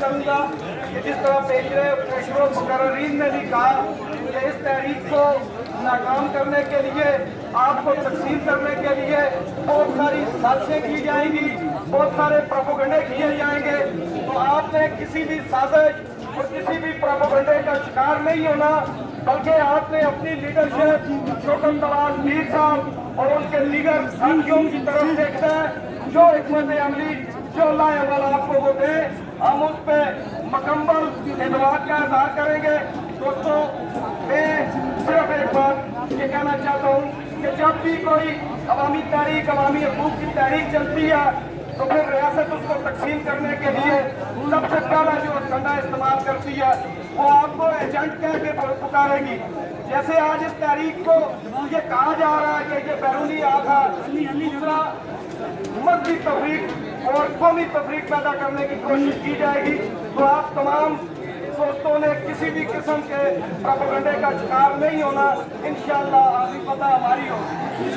کروں گا کہ جس طرح پیشوا مقررین نے بھی کہا کہ اس تحریک کو ناکام کرنے کے لیے، آپ کو تقسیم کرنے کے لیے بہت ساری سازشیں کی جائیں گی، بہت سارے پروپیگنڈے کیے جائیں گے، تو آپ نے کسی بھی سازش اور کسی بھی پروپیگنڈے کا شکار نہیں ہونا، بلکہ آپ نے اپنی لیڈرشپ شوکت نواز میر صاحب اور ان کے دیگر ساتھیوں کی طرف دیکھنا ہے، جو حکمت عملی جو اللہ عمل آپ کو وہ دے، ہم اس پہ مکمل اعتماد کا اظہار کریں گے۔ دوستوں، میں صرف ایک بات یہ کہنا چاہتا ہوں کہ جب بھی کوئی عوامی تحریک، عوامی حقوق کی تحریک چلتی ہے تو پھر ریاست اس کو تقسیم کرنے کے لیے سب سے پہلا جو ڈنڈا استعمال کرتی ہے وہ آپ کو ایجنٹ کہہ کے پکارے گی۔ جیسے آج اس تحریک کو یہ کہا جا رہا ہے کہ یہ بیرونی آدھار، دوسرا مذہبی تفریق اور قومی تفریق پیدا کرنے کی کوشش کی جائے گی، تو آپ تمام دوستوں نے کسی بھی قسم کے پروپیگنڈے کا شکار نہیں ہونا، انشاءاللہ آخری فتح ہماری ہوگی۔